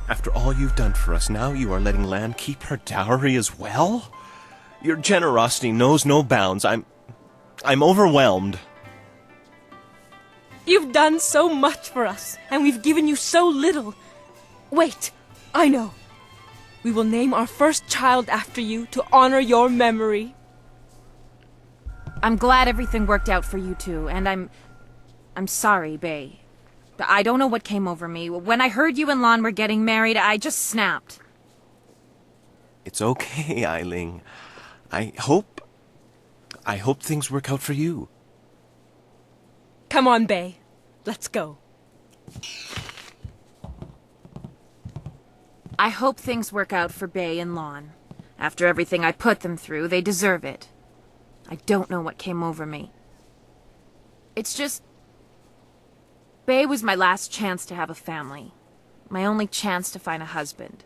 After all you've done for us, now you are letting Lan keep her dowry as well? Your generosity knows no bounds. I'm overwhelmed. You've done so much for us, and we've given you so little. Wait, I know. We will name our first child after you to honor your memory. I'm glad everything worked out for you two, and I'm sorry, Bae. I don't know what came over me. When I heard you and Lon were getting married, I just snapped. It's okay, Eiling. I hope things work out for you. Come on, Bae. Let's go. I hope things work out for Bae and Lon. After everything I put them through, they deserve it. I don't know what came over me. It's just... Bae was my last chance to have a family. My only chance to find a husband.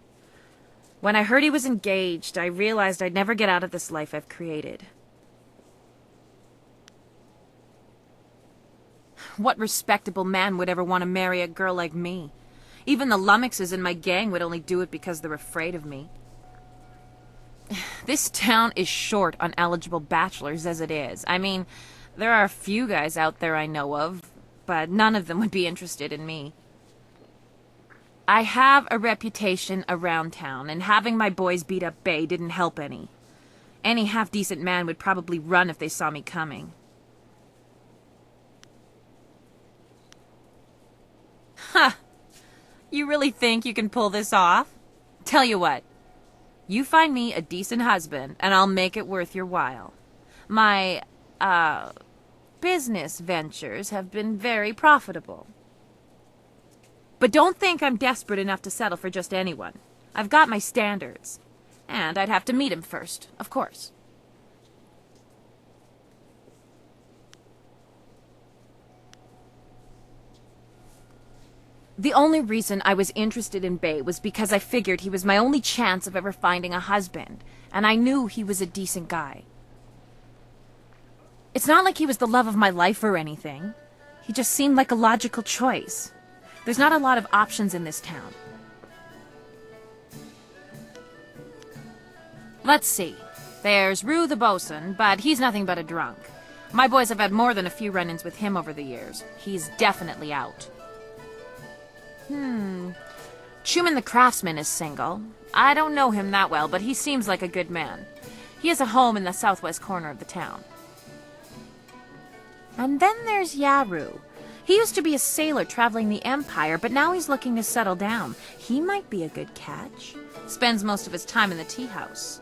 When I heard he was engaged, I realized I'd never get out of this life I've created. What respectable man would ever want to marry a girl like me? Even the lummoxes in my gang would only do it because they're afraid of me. This town is short on eligible bachelors as it is. I mean, there are a few guys out there I know of, but none of them would be interested in me. I have a reputation around town, and having my boys beat up Bae didn't help any. Any half-decent man would probably run if they saw me coming. Ha! You really think you can pull this off? Tell you what. You find me a decent husband, and I'll make it worth your while. My, business ventures have been very profitable. But don't think I'm desperate enough to settle for just anyone. I've got my standards. And I'd have to meet him first, of course. The only reason I was interested in Bae was because I figured he was my only chance of ever finding a husband, and I knew he was a decent guy. It's not like he was the love of my life or anything. He just seemed like a logical choice. There's not a lot of options in this town. Let's see. There's Rue the bosun, but he's nothing but a drunk. My boys have had more than a few run-ins with him over the years. He's definitely out. Schumann the craftsman is single. I don't know him that well, but he seems like a good man. He has a home in the southwest corner of the town. And then there's Yaru. He used to be a sailor traveling the Empire, but now he's looking to settle down. He might be a good catch. Spends most of his time in the tea house.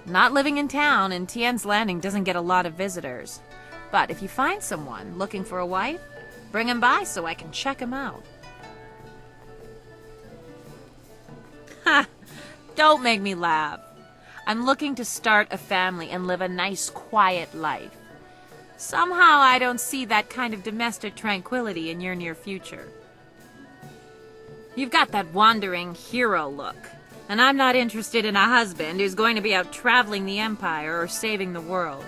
Not living in town, and Tien's Landing doesn't get a lot of visitors. But if you find someone looking for a wife, bring him by so I can check him out. Ha! Don't make me laugh. I'm looking to start a family and live a nice, quiet life. Somehow I don't see that kind of domestic tranquility in your near future. You've got that wandering hero look, and I'm not interested in a husband who's going to be out traveling the Empire or saving the world.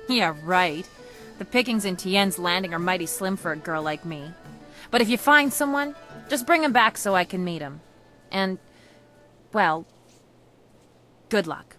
Yeah, right. The pickings in Tien's Landing are mighty slim for a girl like me. But if you find someone, just bring him back so I can meet him. And, well, good luck.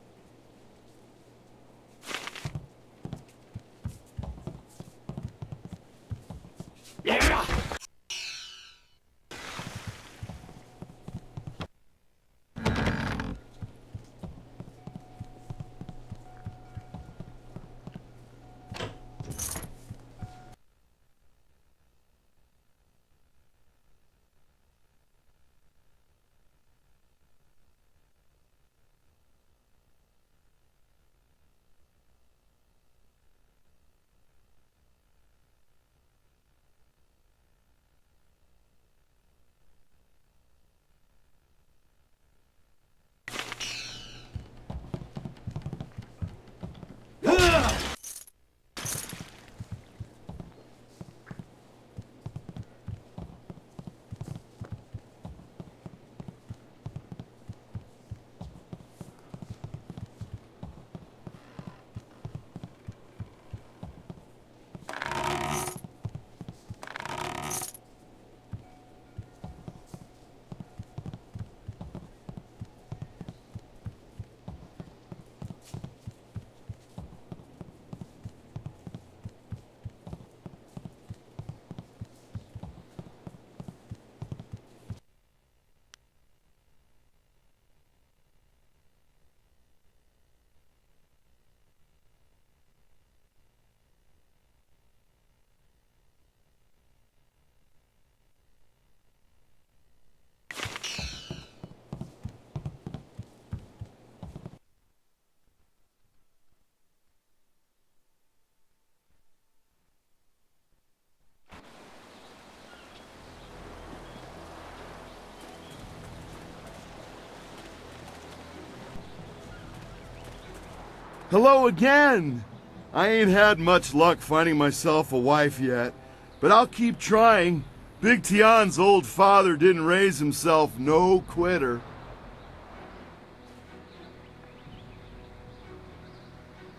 Hello again! I ain't had much luck finding myself a wife yet, but I'll keep trying. Big Tian's old father didn't raise himself no quitter.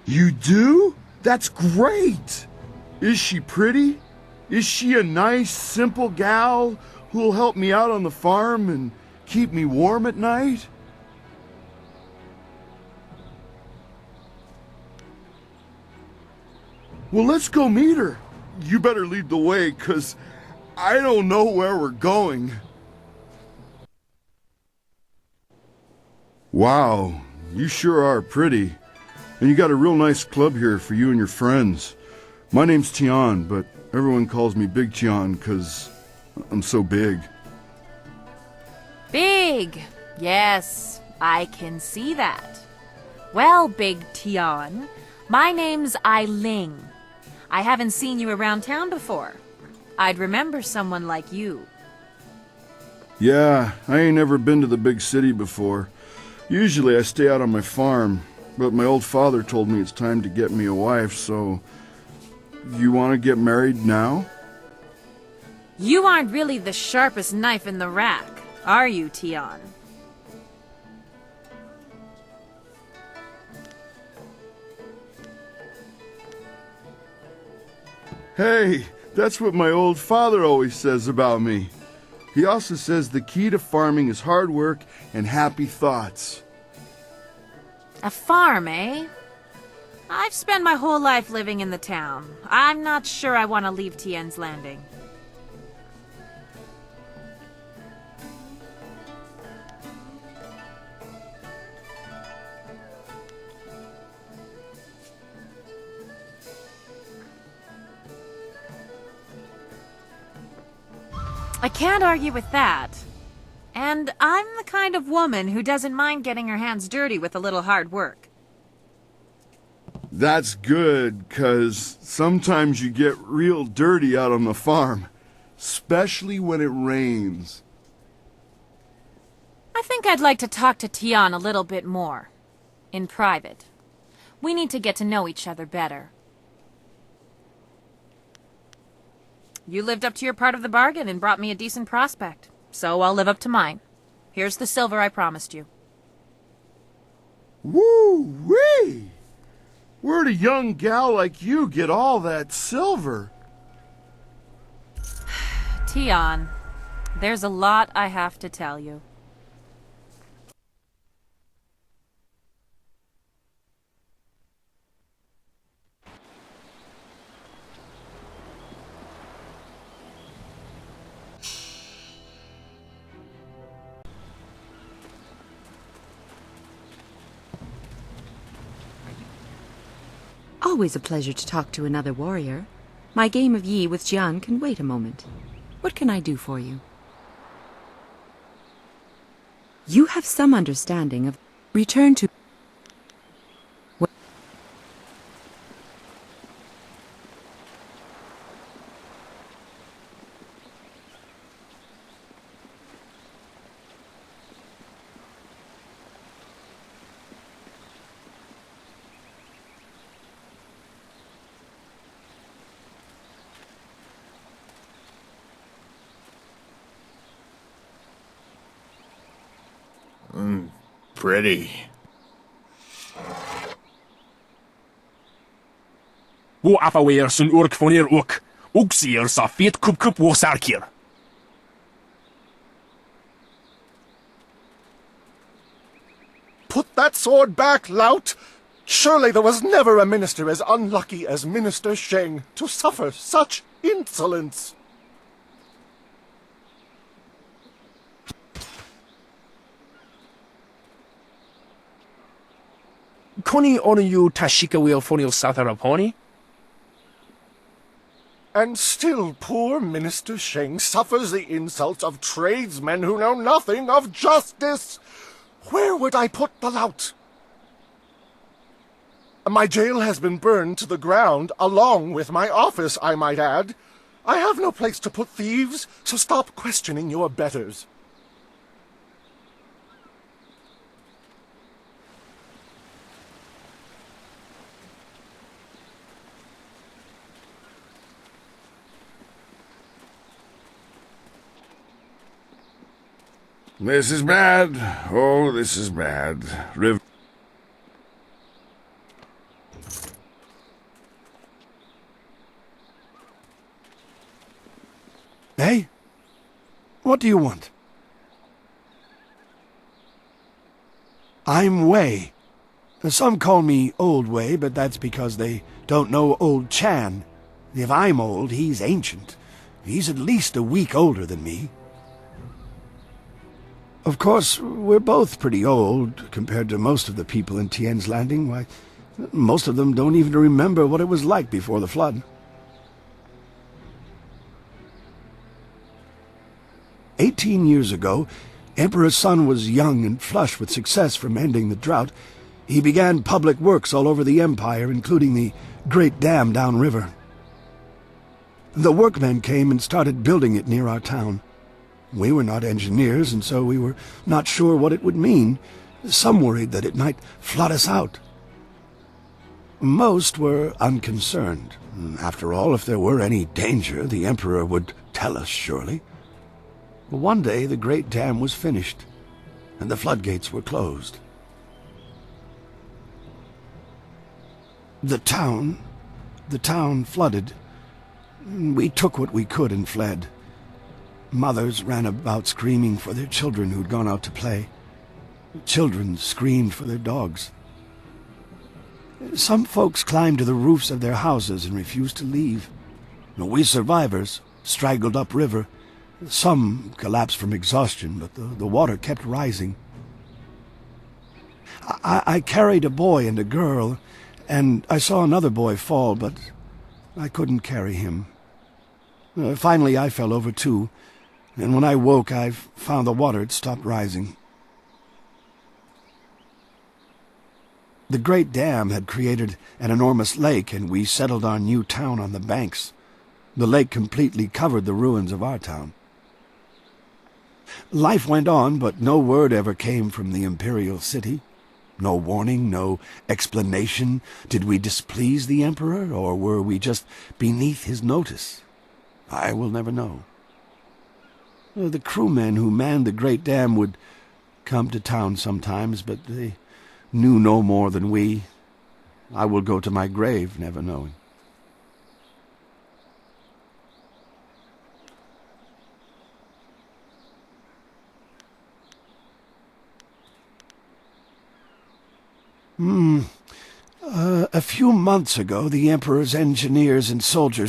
You do? That's great! Is she pretty? Is she a nice, simple gal who'll help me out on the farm and keep me warm at night? Well, let's go meet her. You better lead the way, 'cause I don't know where we're going. Wow, you sure are pretty. And you got a real nice club here for you and your friends. My name's Tian, but everyone calls me Big Tian 'cause I'm so big. Big! Yes, I can see that. Well, Big Tian, my name's Eiling. I haven't seen you around town before. I'd remember someone like you. Yeah, I ain't never been to the big city before. Usually I stay out on my farm, but my old father told me it's time to get me a wife, so... You want to get married now? You aren't really the sharpest knife in the rack, are you, Tian? Hey, that's what my old father always says about me. He also says the key to farming is hard work and happy thoughts. A farm, eh? I've spent my whole life living in the town. I'm not sure I want to leave Tien's Landing. I can't argue with that. And I'm the kind of woman who doesn't mind getting her hands dirty with a little hard work. That's good, 'cause sometimes you get real dirty out on the farm, especially when it rains. I think I'd like to talk to Tian a little bit more. In private. We need to get to know each other better. You lived up to your part of the bargain and brought me a decent prospect, so I'll live up to mine. Here's the silver I promised you. Woo-wee! Where'd a young gal like you get all that silver? Tian, there's a lot I have to tell you. Always a pleasure to talk to another warrior. My game of Yi with Jian can wait a moment. What can I do for you? You have some understanding of... Return to... Pretty. Wo afawer sun urk fonir uk. Uksier sa fit kup wo sarkir. Put that sword back, lout! Surely there was never a minister as unlucky as Minister Sheng to suffer such insolence. Koni onu you tashika will fonil sataraponi? And still poor Minister Sheng suffers the insults of tradesmen who know nothing of justice. Where would I put the lout? My jail has been burned to the ground, along with my office, I might add. I have no place to put thieves, so stop questioning your betters. This is bad. Oh, this is bad. River. Hey? What do you want? I'm Wei. Some call me Old Wei, but that's because they don't know Old Chan. If I'm old, he's ancient. He's at least a week older than me. Of course, we're both pretty old compared to most of the people in Tien's Landing. Why, most of them don't even remember what it was like before the flood. 18 years ago, Emperor Sun was young and flush with success from ending the drought. He began public works all over the empire, including the great dam downriver. The workmen came and started building it near our town. We were not engineers, and so we were not sure what it would mean. Some worried that it might flood us out. Most were unconcerned. After all, if there were any danger, the Emperor would tell us, surely. One day the great dam was finished, and the floodgates were closed. The town flooded. We took what we could and fled. Mothers ran about screaming for their children who'd gone out to play. Children screamed for their dogs. Some folks climbed to the roofs of their houses and refused to leave. We survivors straggled upriver. Some collapsed from exhaustion, but the water kept rising. I carried a boy and a girl, and I saw another boy fall, but I couldn't carry him. Finally, I fell over too, and when I woke, I found the water had stopped rising. The great dam had created an enormous lake, and we settled our new town on the banks. The lake completely covered the ruins of our town. Life went on, but no word ever came from the imperial city. No warning, no explanation. Did we displease the Emperor, or were we just beneath his notice? I will never know. The crewmen who manned the great dam would come to town sometimes, but they knew no more than we. I will go to my grave never knowing. A few months ago, the Emperor's engineers and soldiers